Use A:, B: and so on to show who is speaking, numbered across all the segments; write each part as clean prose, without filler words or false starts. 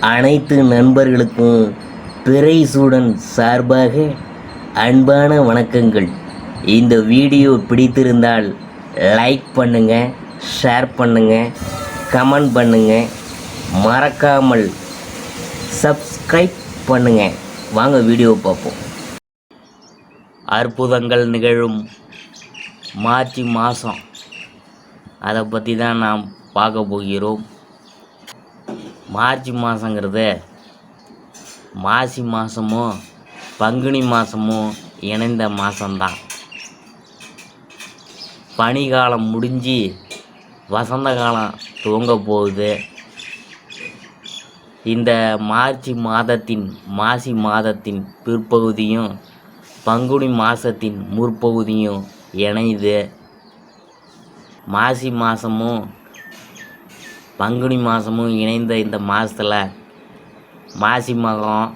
A: அனைத்து நண்பர்களுக்கும் பிறைசூடன் சார்பாக அன்பான வணக்கங்கள். இந்த வீடியோ பிடித்திருந்தால் லைக் பண்ணுங்கள், ஷேர் பண்ணுங்கள், கமெண்ட் பண்ணுங்கள், மறக்காமல் சப்ஸ்கிரைப் பண்ணுங்கள். வாங்க வீடியோ பார்ப்போம். அற்புதங்கள் நிகழும் மார்ச் மாதம், அதை பற்றி தான் நாம் பார்க்க போகிறோம். மார்ச் மாதங்கிறது மாசி மாதமும் பங்குனி மாதமும் இணைந்த மாதம்தான். பனிக்காலம் முடிஞ்சு வசந்த காலம் துவங்க போகுது. இந்த மாசி மாதத்தின் பிற்பகுதியும் பங்குனி மாதத்தின் முற்பகுதியும் இணையுது. மாசி மாதமும் பங்குனி மாதமும் இணைந்த இந்த மாதத்தில் மாசி மகம்,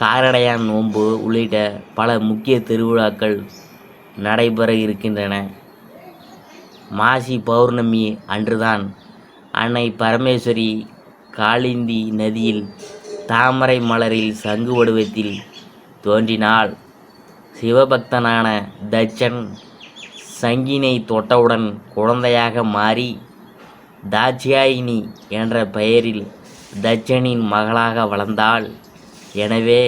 A: காரடையான் நோன்பு உள்ளிட்ட பல முக்கிய திருவிழாக்கள் நடைபெற இருக்கின்றன. மாசி பௌர்ணமி அன்றுதான் அன்னை பரமேஸ்வரி காளிந்தி நதியில் தாமரை மலரில் சங்கு வடிவத்தில் தோன்றினாள். சிவபக்தனான தட்சன் சங்கினை தொட்டவுடன் குழந்தையாக மாறி தாட்சியாயினி என்ற பெயரில் தட்சனின் மகளாக வளர்ந்தாள். எனவே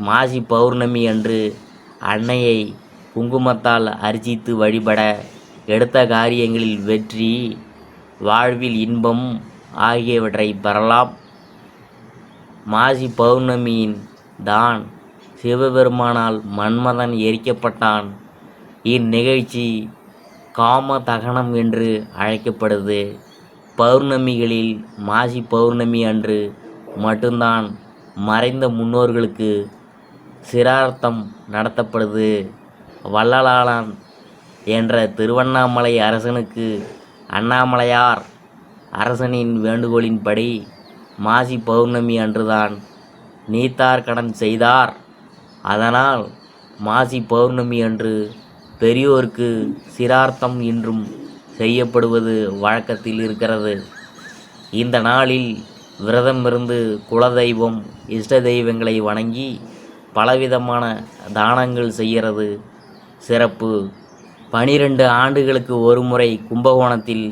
A: மாசி பௌர்ணமி அன்று அன்னையை குங்குமத்தால் அர்ச்சித்து வழிபட எடுத்த காரியங்களில் வெற்றி, வாழ்வில் இன்பம் ஆகியவற்றை பெறலாம். மாசி பௌர்ணமியின் தான் சிவபெருமானால் மன்மதன் எரிக்கப்பட்டான். இந்நிகழ்ச்சி காம தகனம் என்று அழைக்கப்படுது. பௌர்ணமிகளில் மாசி பௌர்ணமி அன்று மட்டும்தான் மறைந்த முன்னோர்களுக்கு சிரார்த்தம் நடத்தப்படுது. வள்ளலாளன் என்ற திருவண்ணாமலை அரசனுக்கு அண்ணாமலையார் அரசனின் வேண்டுகோளின்படி மாசி பௌர்ணமி அன்றுதான் நீத்தார் கடன் செய்தார். அதனால் மாசி பௌர்ணமி அன்று பெரியோருக்கு சிரார்த்தம் இன்றும் செய்யப்படுவது வழக்கத்தில் இருக்கிறது. இந்த நாளில் விரதம் இருந்து குலதெய்வம், இஷ்ட தெய்வங்களை வணங்கி பலவிதமான தானங்கள் செய்கிறது சிறப்பு. 12 ஆண்டுகளுக்கு ஒரு முறை கும்பகோணத்தில்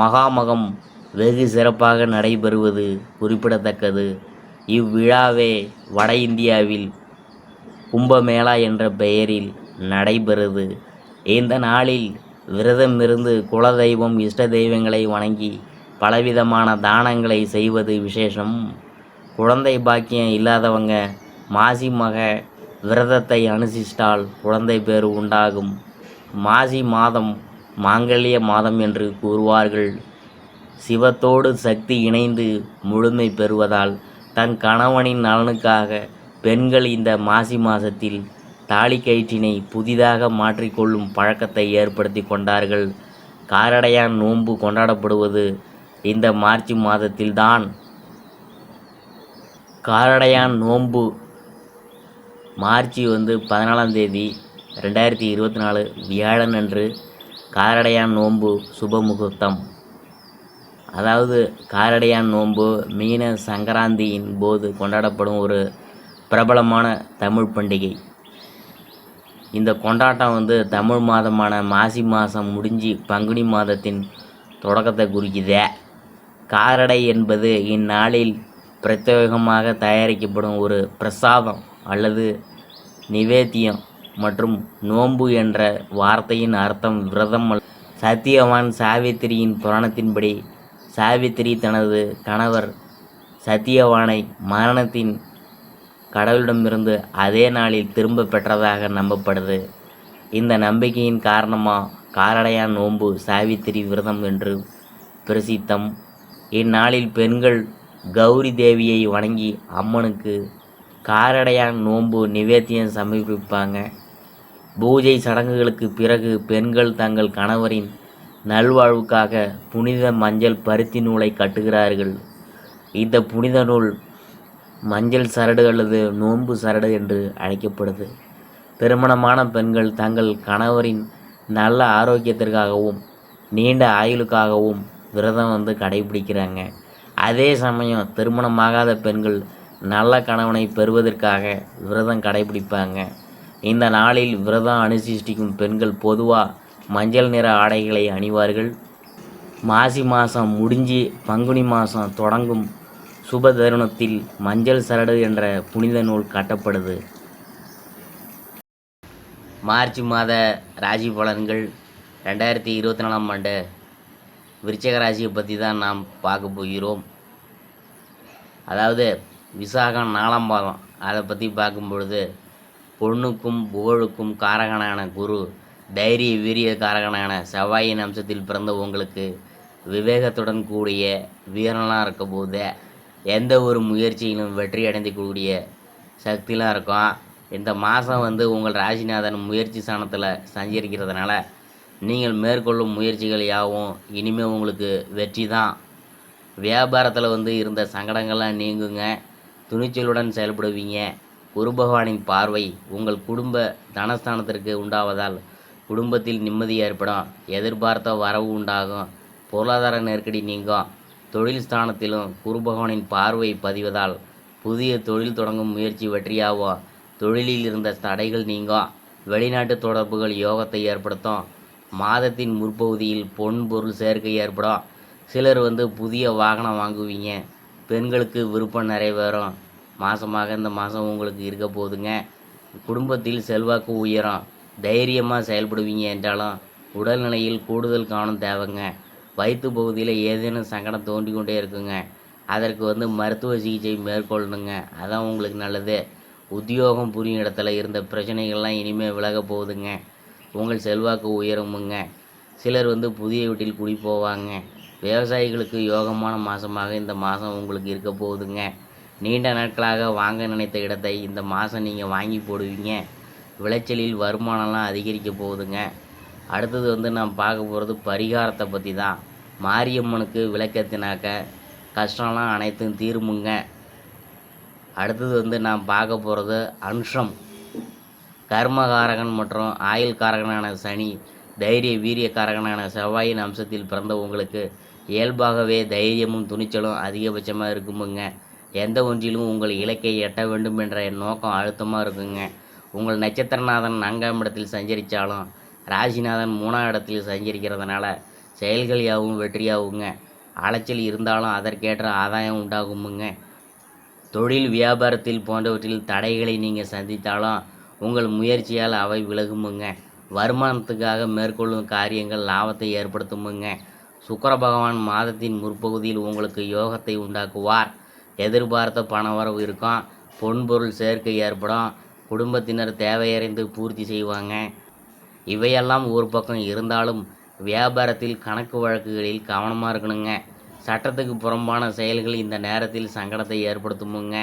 A: மகாமகம் வெகு சிறப்பாக நடைபெறுவது குறிப்பிடத்தக்கது. இவ்விழாவே வட இந்தியாவில் கும்பமேளா என்ற பெயரில் நடைபெறுது. இந்த நாளில் விரதம் இருந்து குலதெய்வம், இஷ்ட தெய்வங்களை வணங்கி பலவிதமான தானங்களை செய்வது விசேஷம். குழந்தை பாக்கியம் இல்லாதவங்க மாசி மக விரதத்தை அனுஷ்டித்தால் குழந்தை பேறு உண்டாகும். மாசி மாதம் மாங்கல்ய மாதம் என்று கூறுவார்கள். சிவத்தோடு சக்தி இணைந்து முழுமை பெறுவதால் தன் கணவனின் நலனுக்காக பெண்கள் இந்த மாசி மாதத்தில் தாலி கயிற்றினை புதிதாக மாற்றிக்கொள்ளும் பழக்கத்தை ஏற்படுத்தி கொண்டார்கள். காரடையான் நோன்பு கொண்டாடப்படுவது இந்த மார்ச் மாதத்தில்தான். காரடையான் நோன்பு மார்ச் 14ஆம் தேதி 2024 வியாழன் அன்று காரடையான் நோன்பு சுப முகூர்த்தம். அதாவது காரடையான் நோன்பு மீன சங்கராந்தியின் போது கொண்டாடப்படும் ஒரு பிரபலமான தமிழ் பண்டிகை. இந்த கொண்டாட்டம் தமிழ் மாதமான மாசி மாதம் முடிஞ்சு பங்குனி மாதத்தின் தொடக்கத்தை குறிக்குதே. காரடை என்பது இந்நாளில் பிரத்யேகமாக தயாரிக்கப்படும் ஒரு பிரசாதம் அல்லது நிவேத்தியம் மற்றும் நோன்பு என்ற வார்த்தையின் அர்த்தம் விரதம். சத்தியவான் சாவித்திரியின் புராணத்தின்படி சாவித்திரி தனது கணவர் சத்தியவானை மரணத்தின் கடவுளிடமிருந்து அதே நாளில் திரும்ப பெற்றதாக நம்பப்படுது. இந்த நம்பிக்கையின் காரணமாக காரடையான் நோன்பு சாவித்திரி விரதம் என்று பிரசித்தம். இந்நாளில் பெண்கள் கௌரி தேவியை வணங்கி அம்மனுக்கு காரடையான் நோன்பு நிவேத்தியம் சமர்ப்பிப்பாங்க. பூஜை சடங்குகளுக்கு பிறகு பெண்கள் தங்கள் கணவரின் நல்வாழ்வுக்காக புனித மஞ்சள் பருத்தி நூலை கட்டுகிறார்கள். இந்த புனித நூல் மஞ்சள் சரடு அல்லது நோன்பு சரடு என்று அழைக்கப்படுது. திருமணமான பெண்கள் தங்கள் கணவரின் நல்ல ஆரோக்கியத்திற்காகவும் நீண்ட ஆயுளுக்காகவும் விரதம் கடைபிடிக்கிறாங்க. அதே சமயம் திருமணமாகாத பெண்கள் நல்ல கணவனை பெறுவதற்காக விரதம் கடைபிடிப்பாங்க. இந்த நாளில் விரதம் அனுஷ்டிக்கும் பெண்கள் பொதுவாக மஞ்சள் நிற ஆடைகளை அணிவார்கள். மாசி மாதம் முடிஞ்சு பங்குனி மாதம் தொடங்கும் சுப தருணத்தில் மஞ்சள் சரடு என்ற புனித நூல் கட்டப்படுது. மார்ச் மாத ராசி பலன்கள் 2024ஆம் ஆண்டு விருச்சிக ராசியை பற்றி தான் நாம் பார்க்க போகிறோம். அதாவது விசாகம் 4ஆம் பாதம், அதை பற்றி பார்க்கும் பொழுது பொண்ணுக்கும் புகழுக்கும் காரகனான குரு, தைரிய வீரிய காரகனான செவ்வாயின் அம்சத்தில் பிறந்த உங்களுக்கு விவேகத்துடன் கூடிய வீரனாக இருக்க போது எந்த ஒரு முயற்சியிலும் வெற்றி அடைந்தக்கூடிய சக்திலாம் இருக்கும். இந்த மாதம் உங்கள் ராசிநாதன் முயற்சி ஸ்தானத்தில் சஞ்சரிக்கிறதுனால நீங்கள் மேற்கொள்ளும் முயற்சிகள் யாவும் இனிமேல் உங்களுக்கு வெற்றி தான். வியாபாரத்தில் இருந்த சங்கடங்கள்லாம் நீங்குங்க. துணிச்சலுடன் செயல்படுவீங்க. குரு பகவானின் பார்வை உங்கள் குடும்ப தனஸ்தானத்திற்கு உண்டாவதால் குடும்பத்தில் நிம்மதி ஏற்படும். எதிர்பார்த்த வரவு உண்டாகும். பொருளாதார நெருக்கடி நீங்கும். தொழில் ஸ்தானத்திலும் குரு பகவானின் பார்வை பதிவதால் புதிய தொழில் தொடங்கும் முயற்சி வெற்றியாகும். தொழிலில் இருந்த தடைகள் நீங்கும். வெளிநாட்டு தொடர்புகள் யோகத்தை ஏற்படுத்தும். மாதத்தின் முற்பகுதியில் பொன் பொருள் சேர்க்கை ஏற்படும். சிலர் புதிய வாகனம் வாங்குவீங்க. பெண்களுக்கு விருப்பம் நிறைவேறும். மாதமாக இந்த மாதம் உங்களுக்கு இருக்க போகுதுங்க. குடும்பத்தில் செல்வாக்கு உயரும். தைரியமாக செயல்படுவீங்க என்றாலும் உடல்நிலையில் கூடுதல் கவனம் தேவைங்க. வயிற்று பகுதியில் ஏதேனும் சங்கடம் தோண்டி கொண்டே இருக்குங்க. அதற்கு மருத்துவ சிகிச்சை மேற்கொள்ளணுங்க. அதான் உங்களுக்கு நல்லது. உத்தியோகம் புரியும் இடத்துல இருந்த பிரச்சனைகள்லாம் இனிமேல் விலக போகுதுங்க. உங்கள் செல்வாக்கு உயருமுங்க. சிலர் புதிய வீட்டில் குடி போவாங்க. விவசாயிகளுக்கு யோகமான மாதமாக இந்த மாதம் உங்களுக்கு இருக்க போகுதுங்க. நீண்ட நாட்களாக வாங்க நினைத்த இடத்தை இந்த மாதம் நீங்கள் வாங்கி போடுவீங்க. விளைச்சலில் வருமானம்லாம் அதிகரிக்க போகுதுங்க. அடுத்தது நாம் பார்க்க போகிறது பரிகாரத்தை பற்றி தான். மாரியம்மனுக்கு விளக்கத்தினாக்க கஷ்டம்லாம் அனைத்தும் தீருமுங்க. அடுத்தது நாம் பார்க்க போகிறது அன்ஷம். கர்மகாரகன் மற்றும் ஆயுள் காரகனான சனி, தைரிய வீரிய காரகனான செவ்வாயின் அம்சத்தில் பிறந்த உங்களுக்கு இயல்பாகவே தைரியமும் துணிச்சலும் அதிகபட்சமாக இருக்குமுங்க. எந்த ஒன்றிலும் உங்கள் இலக்கை எட்ட வேண்டும் என்ற நோக்கம் அழுத்தமாக இருக்குங்க. உங்கள் நட்சத்திரநாதன் 4ஆம் இடத்தில் சஞ்சரித்தாலும் ராசிநாதன் 3ஆம் இடத்தில் சஞ்சரிக்கிறதுனால செயல்கள் யாவும் வெற்றியாகுங்க. அலைச்சல் இருந்தாலும் அதற்கேற்ற ஆதாயம் உண்டாகுமுங்க. தொழில் வியாபாரத்தில் போன்றவற்றில் தடைகளை நீங்கள் சந்தித்தாலும் உங்கள் முயற்சியால் அவை விலகுமுங்க. வருமானத்துக்காக மேற்கொள்ளும் காரியங்கள் லாபத்தை ஏற்படுத்துமுங்க. சுக்கிர பகவான் மாதத்தின் முற்பகுதியில் உங்களுக்கு யோகத்தை உண்டாக்குவார். எதிர்பார்த்த பணவரவு இருக்கும். பொன்பொருள் சேர்க்கை ஏற்படும். குடும்பத்தினர் தேவையறிந்து பூர்த்தி செய்வாங்க. இவையெல்லாம் ஒரு பக்கம் இருந்தாலும் வியாபாரத்தில் கணக்கு வழக்குகளில் கவனமாக இருக்கணுங்க. சட்டத்துக்கு புறம்பான செயல்கள் இந்த நேரத்தில் சங்கடத்தை ஏற்படுத்துமுங்க.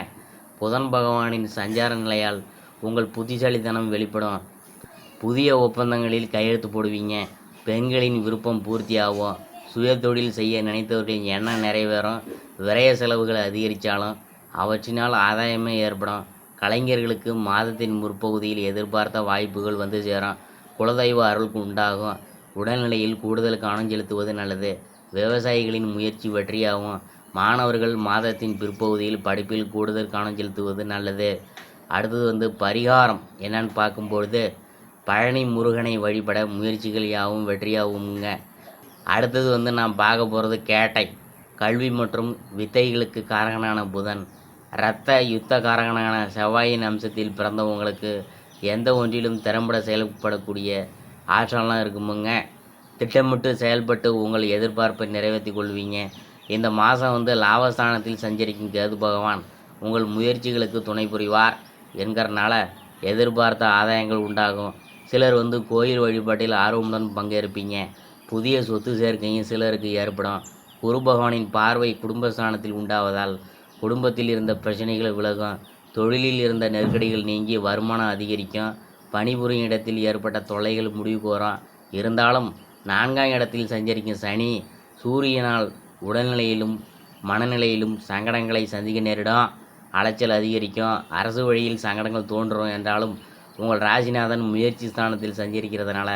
A: புதன் பகவானின் சஞ்சார நிலையால் உங்கள் புத்திசாலித்தனம் வெளிப்படும். புதிய ஒப்பந்தங்களில் கையெழுத்து போடுவீங்க. பெண்களின் விருப்பம் பூர்த்தியாகும். சுய தொழில் செய்ய நினைத்தவர்களின் எண்ணம் நிறைவேறும். விரய செலவுகள் அதிகரித்தாலும் அவற்றினால் ஆதாயமே ஏற்படும். கலைஞர்களுக்கு மாதத்தின் முற்பகுதியில் எதிர்பார்த்த வாய்ப்புகள் சேரும். குலதெய்வ அருள் உண்டாகும். உடல்நிலையில் கூடுதல் கவனம் செலுத்துவது நல்லது. விவசாயிகளின் முயற்சி வெற்றியாகும். மாணவர்கள் மாதத்தின் பிற்பகுதியில் படிப்பில் கூடுதல் கவனம் செலுத்துவது நல்லது. அடுத்தது பரிகாரம் என்னன்னு பார்க்கும்பொழுது பழனி முருகனை வழிபட முயற்சிகள் யாவும் வெற்றியாகுங்க. அடுத்தது நாம் பார்க்க போகிறது கேட்டை. கல்வி மற்றும் வித்தைகளுக்கு காரகனான புதன், இரத்த யுத்த காரகனான செவ்வாயின் அம்சத்தில் பிறந்தவங்களுக்கு எந்த ஒன்றிலும் திறம்பட செயல்படக்கூடிய ஆற்றலாம் இருக்குமுங்க. திட்டமிட்டு செயல்பட்டு உங்கள் எதிர்பார்ப்பை நிறைவேற்றி கொள்வீங்க. இந்த மாதம் லாபஸ்தானத்தில் சஞ்சரிக்கும் கேது பகவான் உங்கள் முயற்சிகளுக்கு துணை புரிவார் என்கிறனால எதிர்பார்த்த ஆதாயங்கள் உண்டாகும். சிலர் கோயில் வழிபாட்டில் ஆர்வமுடன் பங்கேற்பீங்க. புதிய சொத்து சேர்க்கையும் சிலருக்கு ஏற்படும். குரு பகவானின் பார்வை குடும்பஸ்தானத்தில் உண்டாவதால் குடும்பத்தில் இருந்த பிரச்சனைகள் விலகும். தொழிலில் இருந்த நெருக்கடிகள் நீங்கி வருமானம் அதிகரிக்கும். பணிபுரியும் இடத்தில் ஏற்பட்ட தொல்லைகள் முடிவுக்கு வரும். இருந்தாலும் 4ஆம் இடத்தில் சஞ்சரிக்கும் சனி சூரியனால் உடல்நிலையிலும் மனநிலையிலும் சங்கடங்களை சந்திக்க நேரிடும். அலைச்சல் அதிகரிக்கும். அரசு வழியில் சங்கடங்கள் தோன்றும் என்றாலும் உங்கள் ராசிநாதன் முயற்சி ஸ்தானத்தில் சஞ்சரிக்கிறதுனால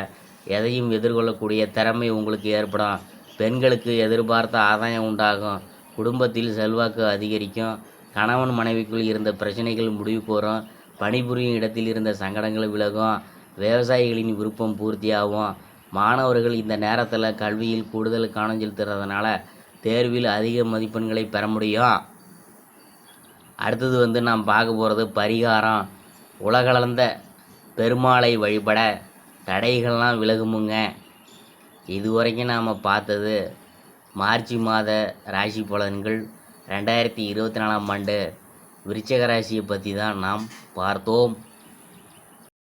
A: எதையும் எதிர்கொள்ளக்கூடிய திறமை உங்களுக்கு ஏற்படும். பெண்களுக்கு எதிர்பார்த்த ஆதாயம் உண்டாகும். குடும்பத்தில் செல்வாக்கு அதிகரிக்கும். கணவன் மனைவிக்குள் இருந்த பிரச்சனைகள் முடிவுக்கு வரும். பணிபுரியும் இடத்தில் இருந்த சங்கடங்கள் விலகும். விவசாயிகளின் விருப்பம் பூர்த்தியாகும். மாணவர்கள் இந்த நேரத்தில் கல்வியில் கூடுதல் கவனம் செலுத்துறதுனால தேர்வில் அதிக மதிப்பெண்களை பெற முடியும். அடுத்தது நாம் பார்க்க போகிறது பரிகாரம். உலகளந்த பெருமாளை வழிபட தடைகள்லாம் விலகுமுங்க. இதுவரைக்கும் நாம் பார்த்தது மார்ச் மாத ராசி பலன்கள். 2024ஆம் ஆண்டு விருச்சிக ராசியை பற்றி தான் நாம் பார்த்தோம்.